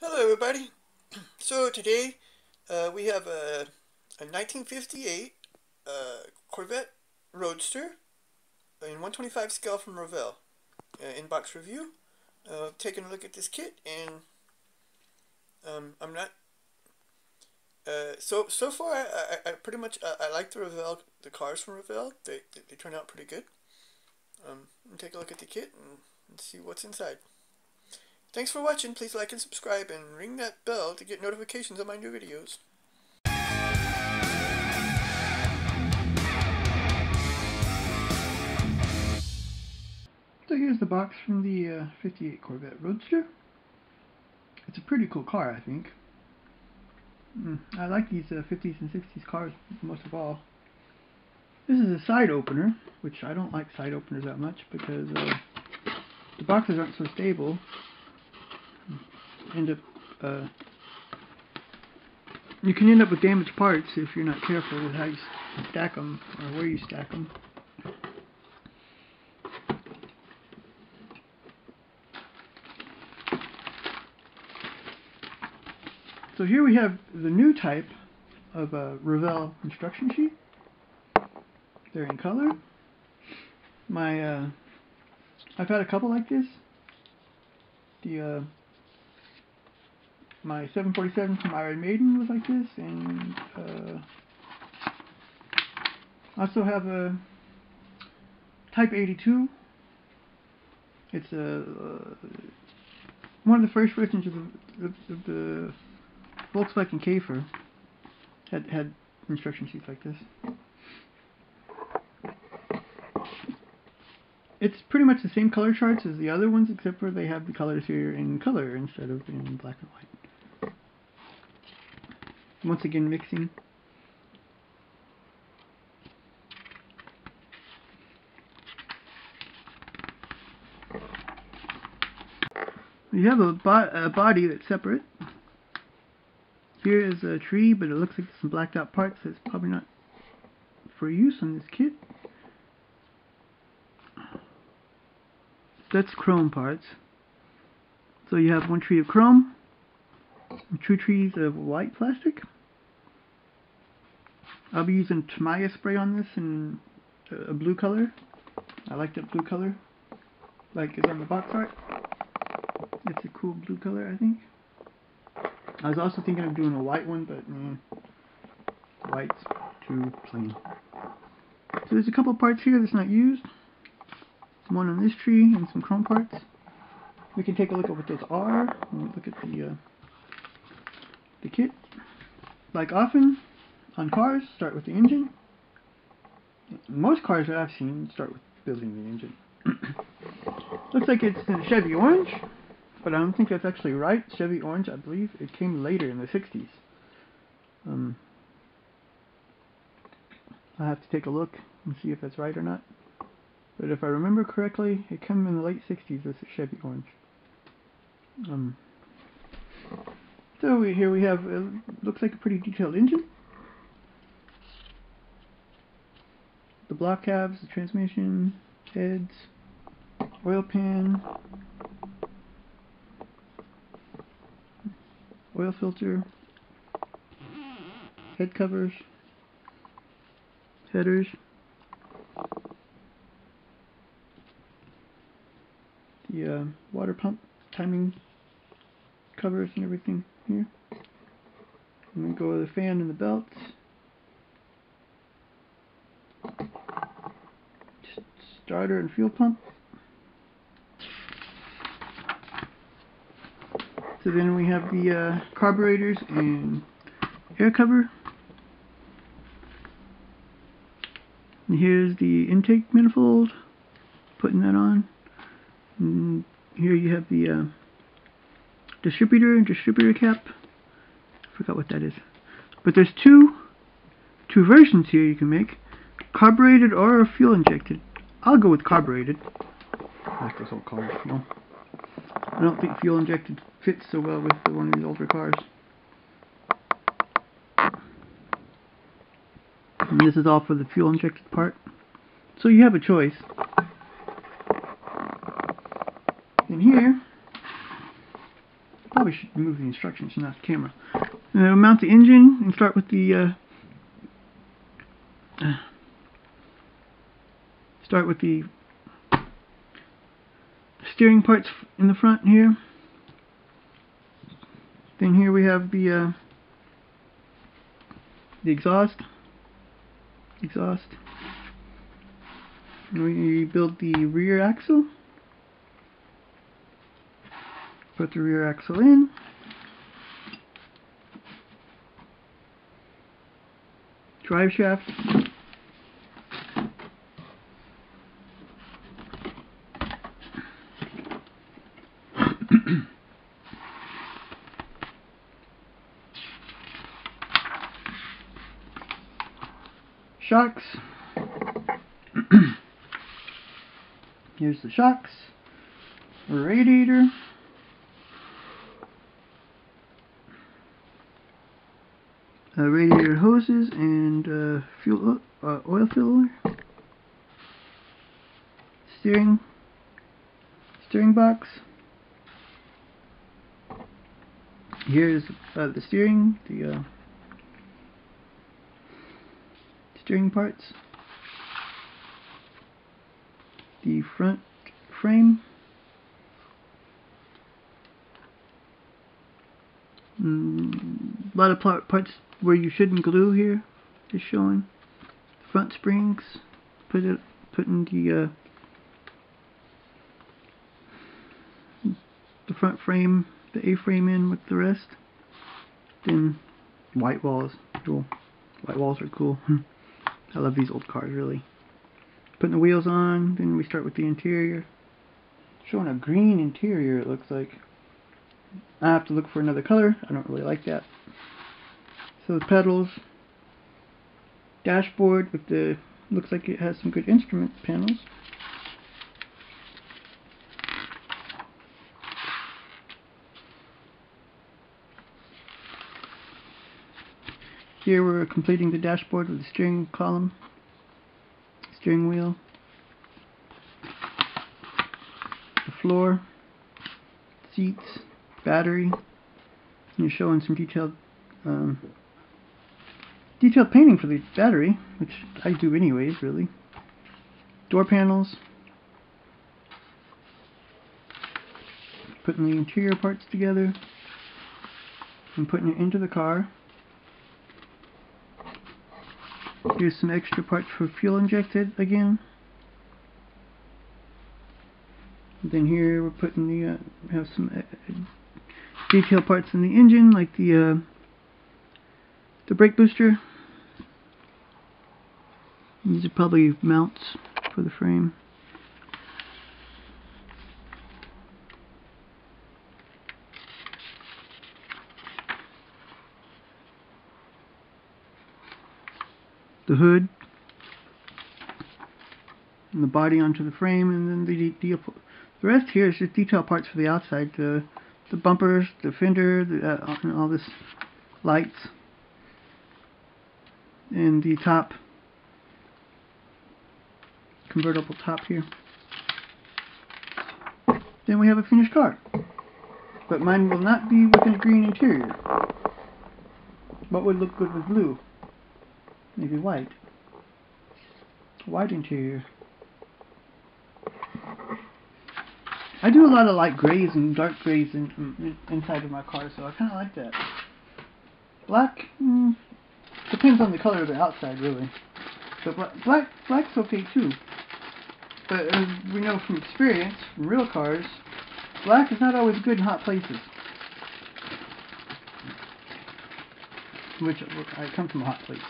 Hello everybody. So today we have a 1958 Corvette Roadster in 125 scale from Revell. In-box review. Taking a look at this kit, and I'm not so far I pretty much I like the cars from Revell. They turn out pretty good. Take a look at the kit and see what's inside. Thanks for watching. Please like and subscribe and ring that bell to get notifications of my new videos. So here's the box from the 58 Corvette Roadster. It's a pretty cool car, I think. I like these 50s and 60s cars most of all. This is a side opener, which I don't like side openers that much because the boxes aren't so stable. You can end up with damaged parts if you're not careful with how you stack them or where you stack them. So here we have the new type of Revell instruction sheet. They're in color. I've had a couple like this. My 747 from Iron Maiden was like this, and I also have a Type 82. It's one of the first versions of the Volkswagen Käfer had instruction sheets like this. It's pretty much the same color charts as the other ones, except for they have the colors here in color instead of in black and white. Once again, mixing. You have a body that's separate. Here is a tree, but it looks like some blacked out parts. That's probably not for use on this kit. That's chrome parts. So you have one tree of chrome, and two trees of white plastic. I'll be using Tamiya spray on this in a blue color. I like that blue color, like it's on the box art. It's a cool blue color, I think. I was also thinking of doing a white one, but white's too plain. So there's a couple parts here that's not used. One on this tree and some chrome parts. We can take a look at what those are when we look at the kit. Like often on cars, start with the engine. Most cars that I've seen start with building the engine. Looks like it's in Chevy orange, but I don't think that's actually right. Chevy orange, I believe, it came later in the 60s. I'll have to take a look and see if that's right or not. But if I remember correctly, it came in the late 60s as a Chevy orange. So here we have, looks like a pretty detailed engine. The block cabs, the transmission, heads, oil pan, oil filter, head covers, headers, the water pump timing covers and everything here. And we go with the fan and the belts. Starter and fuel pump. So then we have the carburetors and air cover. And here's the intake manifold. Putting that on. And here you have the distributor cap. I forgot what that is. But there's two versions here you can make. Carbureted or fuel injected. I'll go with carbureted. I like those old cars, you know. I don't think fuel injected fits so well with one of these older cars. And this is all for the fuel injected part. So you have a choice. In here, Probably should remove the instructions, not the camera. Mount the engine and start with the steering parts in the front here. Then here we have the exhaust. And we build the rear axle. Put the rear axle in. Drive shaft. Shocks. Here's the shocks. Radiator. Radiator hoses and fuel oil filler. Steering box. Here's the steering, steering parts. The front frame. A lot of parts where you shouldn't glue here is showing. Front springs. Putting the front frame, the A-frame in with the rest. Then white walls. Cool. White walls are cool. I love these old cars, really. Putting the wheels on. Then we start with the interior. Showing a green interior, it looks like. I have to look for another color. I don't really like that. So the pedals. Dashboard with the, looks like it has some good instrument panels. Here we're completing the dashboard with the steering column, steering wheel, the floor, seats, battery. And you're showing some detailed painting for the battery, which I do anyways, really. Door panels. Putting the interior parts together and putting it into the car. Here's some extra parts for fuel injected again. And then here we're putting the have some detail parts in the engine, like the brake booster. These are probably mounts for the frame. The hood and the body onto the frame, and then the rest here is just detail parts for the outside, the bumpers, the fender, and all this lights, and the top, convertible top here. Then we have a finished car, but mine will not be with a green interior. What would look good with blue? Maybe white. White interior. I do a lot of light grays and dark grays inside of my car, so I kind of like that. Black, depends on the color of the outside, really. But black's okay too. But as we know from experience, from real cars, black is not always good in hot places. Which I come from a hot place.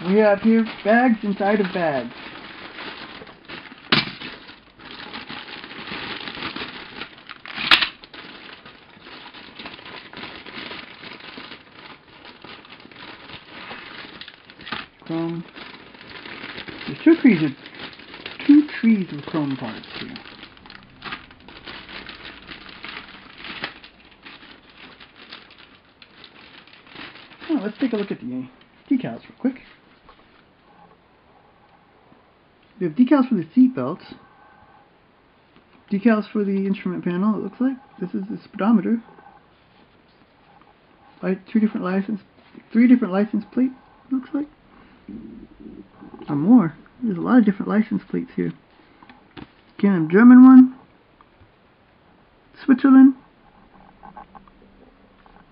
We have here bags inside of bags. Chrome. There's two trees of chrome parts here. Oh, let's take a look at the decals real quick. We have decals for the seat belts. Decals for the instrument panel, it looks like. This is the speedometer. Three different license plate, looks like. Or more. There's a lot of different license plates here. Again, a German one. Switzerland.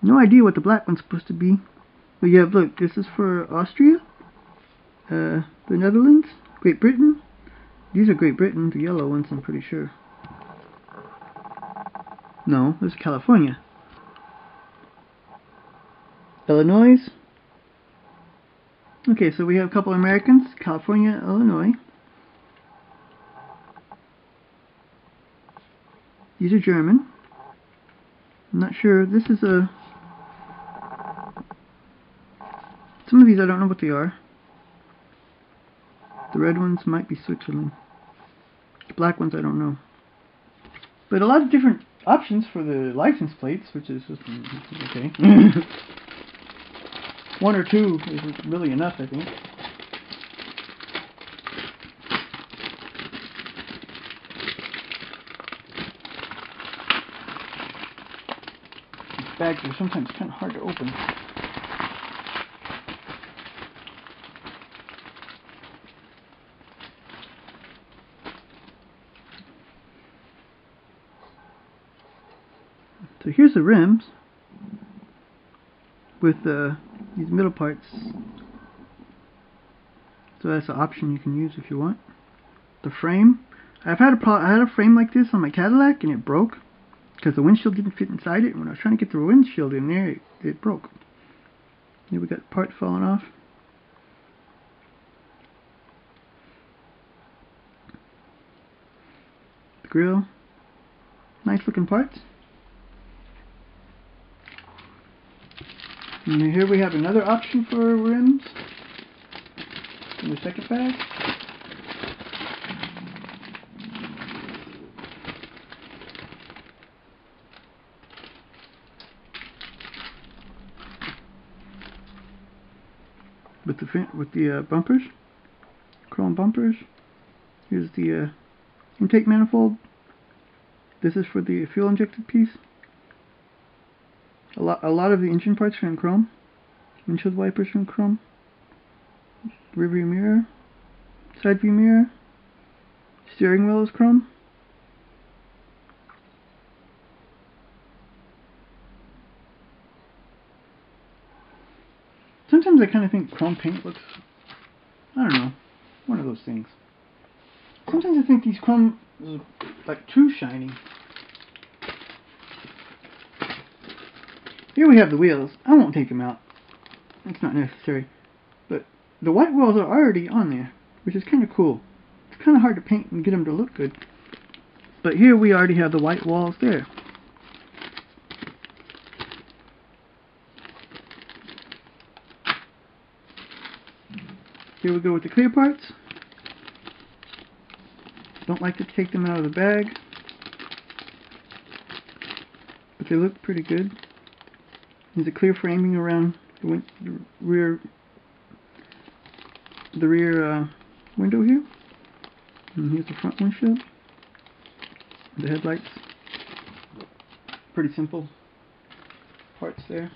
No idea what the black one's supposed to be. But yeah, look, this is for Austria. The Netherlands. Great Britain. These are Great Britain, the yellow ones, I'm pretty sure. No, this is California. Illinois. Okay, so we have a couple Americans, California, Illinois. These are German. I'm not sure. This is a... Some of these I don't know what they are. The red ones might be Switzerland. The black ones I don't know. But a lot of different options for the license plates, which is okay. One or two is really enough, I think. These bags are sometimes kind of hard to open. So here's the rims with these middle parts. So that's an option you can use if you want. The frame. I had a frame like this on my Cadillac and it broke because the windshield didn't fit inside it. And when I was trying to get the windshield in there, it broke. Here we got part falling off. The grill. Nice looking parts. And here we have another option for rims in the second bag. With the bumpers, chrome bumpers. Here's the intake manifold. This is for the fuel injected piece. A lot of the engine parts are in chrome. Windshield wipers are in chrome. Rear view mirror. Side view mirror. Steering wheel is chrome. Sometimes I kind of think chrome paint looks, I don't know, one of those things. Sometimes I think these chrome is like too shiny. Here we have the wheels. I won't take them out. It's not necessary. But the white walls are already on there, which is kind of cool. It's kind of hard to paint and get them to look good. But here we already have the white walls there. Here we go with the clear parts. Don't like to take them out of the bag, but they look pretty good. There's a clear framing around the rear window here. And here's the front windshield. The headlights. Pretty simple parts there.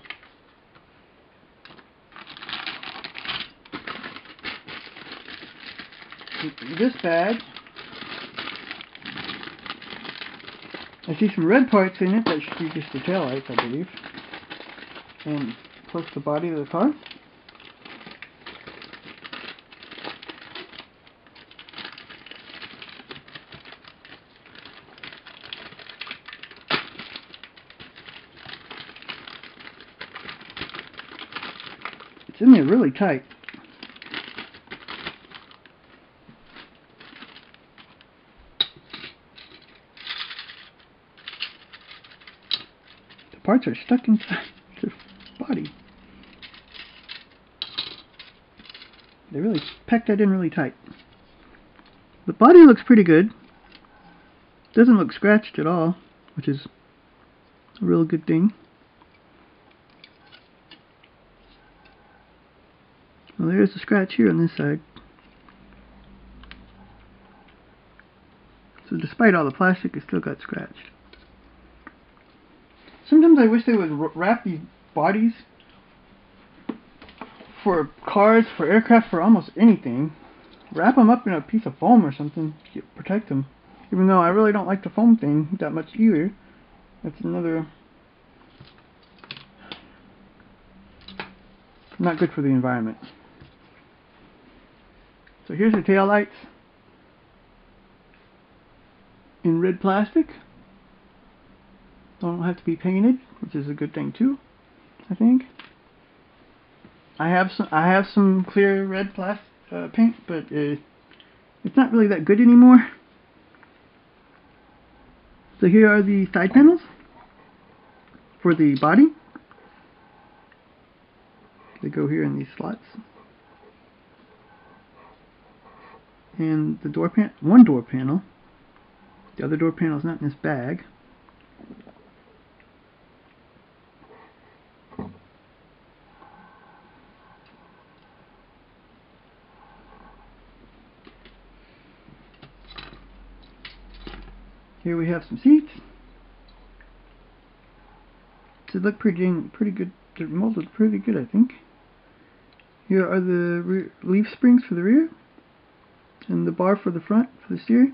This bag, I see some red parts in it. That should be just the taillights, I believe. And plus the body of the car. It's in there really tight. The parts are stuck inside the body. They really packed that in really tight. The body looks pretty good. Doesn't look scratched at all, which is a real good thing. Well, there's a scratch here on this side. So despite all the plastic, it still got scratched. Sometimes I wish they would wrap these bodies for cars, for aircraft, for almost anything. Wrap them up in a piece of foam or something to protect them. Even though I really don't like the foam thing that much either. That's another... not good for the environment. So here's the tail lights in red plastic. Don't have to be painted, which is a good thing too, I think. I have some clear red plastic paint, but it's not really that good anymore. So here are the side panels for the body. They go here in these slots. And the one door panel. The other door panel is not in this bag. Here we have some seats. They look pretty good. They're molded pretty good, I think. Here are the leaf springs for the rear, and the bar for the front for the steering.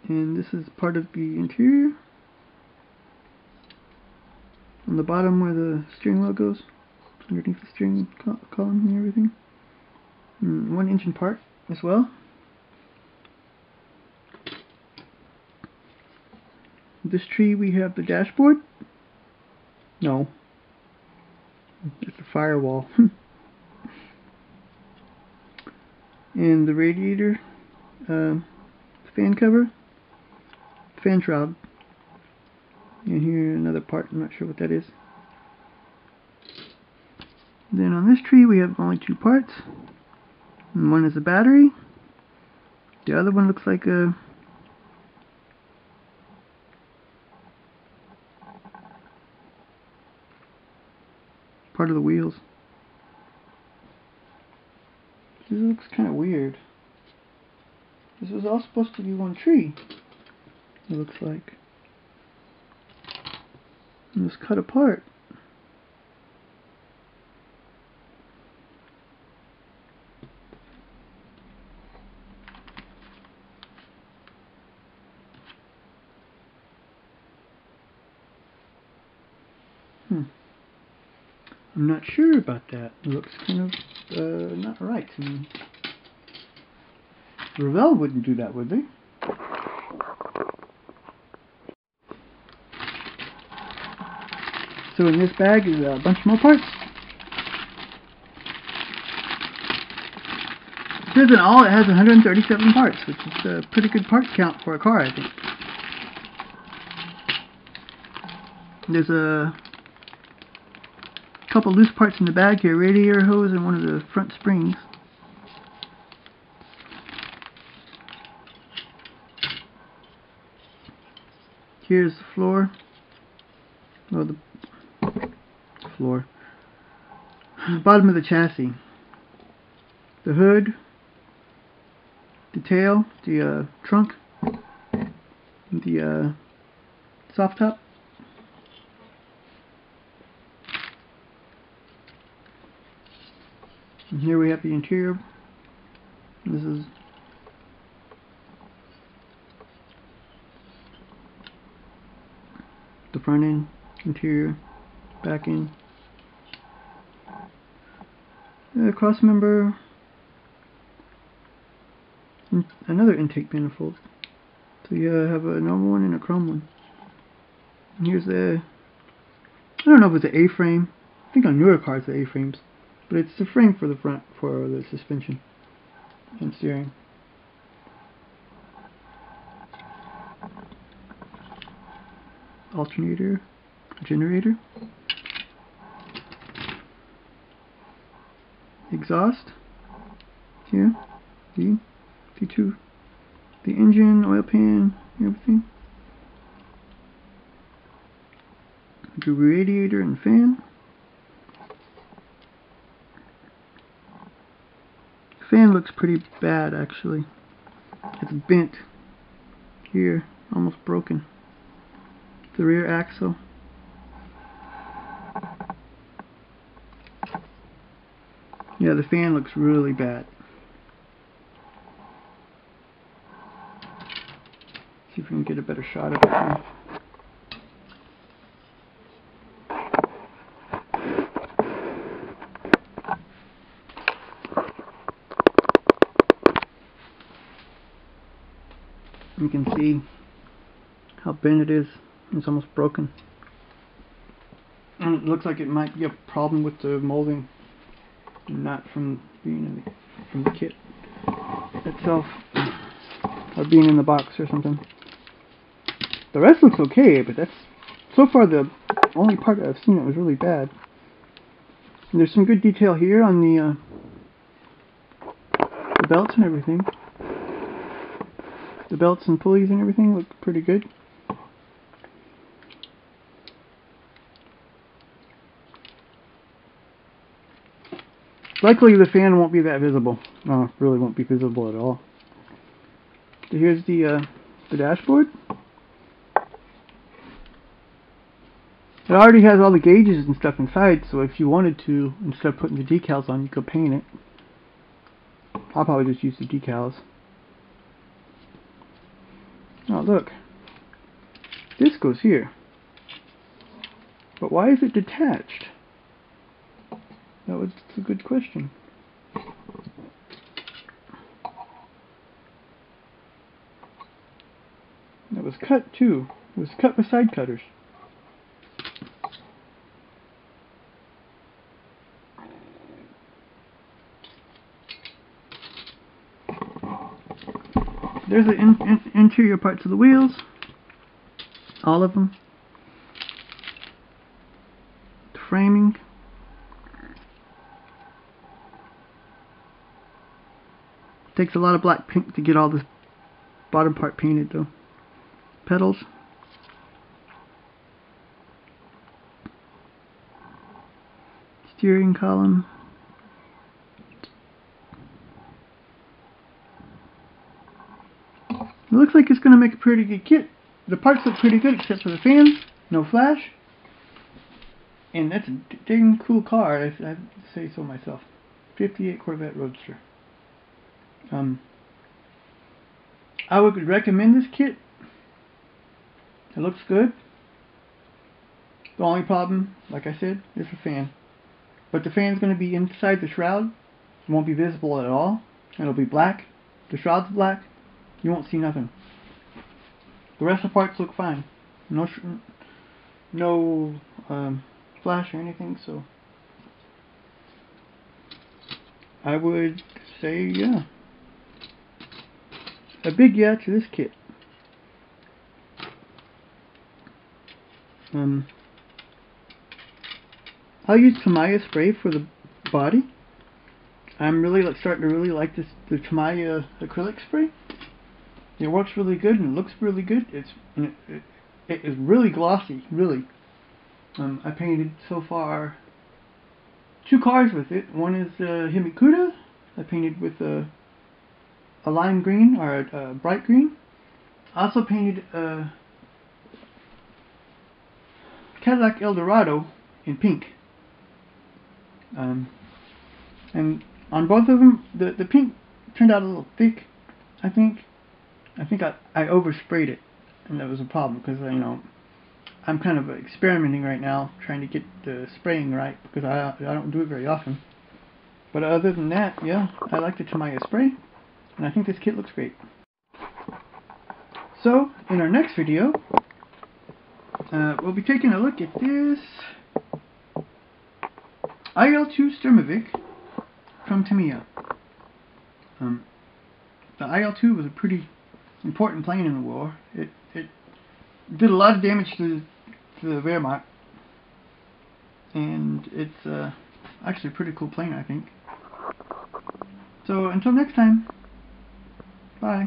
And this is part of the interior. On the bottom where the steering wheel goes, underneath the steering column and everything. And 1 engine part as well. This tree we have the dashboard. No. It's a firewall. And the radiator, fan cover, fan shroud. And here another part, I'm not sure what that is. Then on this tree we have only 2 parts. And one is a battery. The other one looks like a part of the wheels. This looks kind of weird. This was all supposed to be one tree, it looks like. It was cut apart. I'm not sure about that. It looks kind of not right to me. Revell wouldn't do that, would they? So in this bag is a bunch more parts. It says in all it has 137 parts, which is a pretty good part count for a car, I think. There's a couple loose parts in the bag here, radiator hose and one of the front springs. Here's the floor. Well, the floor. Bottom of the chassis. The hood. The tail. The trunk. The soft top. And here we have the interior. This is the front end, interior, back end. Cross member, another intake manifold. So you have a normal one and a chrome one. And here's the, I don't know if it's an A-frame. I think on newer cars the A-frames. But it's the frame for the front for the suspension and steering. Alternator, generator, exhaust here, V2, the engine, oil pan, everything, the radiator and fan looks pretty bad actually. It's bent here, almost broken. The rear axle. Yeah, the fan looks really bad. See if we can get a better shot of it here. You can see how bent it is. It's almost broken. And it looks like it might be a problem with the molding, not from being from the kit itself, or being in the box or something. The rest looks okay, but that's so far the only part I've seen that was really bad. And there's some good detail here on the belts and everything. The belts and pulleys and everything look pretty good. Luckily the fan won't be that visible. No, really won't be visible at all. So here's the dashboard. It already has all the gauges and stuff inside, so if you wanted to, instead of putting the decals on, you could paint it. I'll probably just use the decals. Oh look, this goes here. But why is it detached? That's a good question. It was cut too. It was cut with side cutters. There's the interior parts of the wheels. All of them. The framing. Takes a lot of black paint to get all this bottom part painted though. Pedals. Steering column. It looks like it's going to make a pretty good kit. The parts look pretty good except for the fans. No flash. And that's a dang cool car, I'd say so myself. 58 Corvette Roadster. I would recommend this kit. It looks good. The only problem, like I said, is the fan. But the fan's going to be inside the shroud. It won't be visible at all. It'll be black. The shroud's black. You won't see nothing. The rest of the parts look fine. No flash or anything, so I would say yeah. A big yeah to this kit. I'll use Tamiya spray for the body. I'm really starting to really like the Tamiya acrylic spray. It works really good and it looks really good. It is really glossy, really. I painted so far 2 cars with it. One is Himikuta. I painted with a lime green or a bright green. I also painted Cadillac Eldorado in pink. And on both of them, the pink turned out a little thick, I think. I oversprayed it, and that was a problem because I'm kind of experimenting right now, trying to get the spraying right because I don't do it very often. But other than that, yeah, I like the Tamiya spray, and I think this kit looks great. So in our next video, we'll be taking a look at this IL-2 Sturmovik from Tamiya. The IL-2 was a pretty important plane in the war. It did a lot of damage to the Wehrmacht, and it's actually a pretty cool plane, I think. So until next time, bye.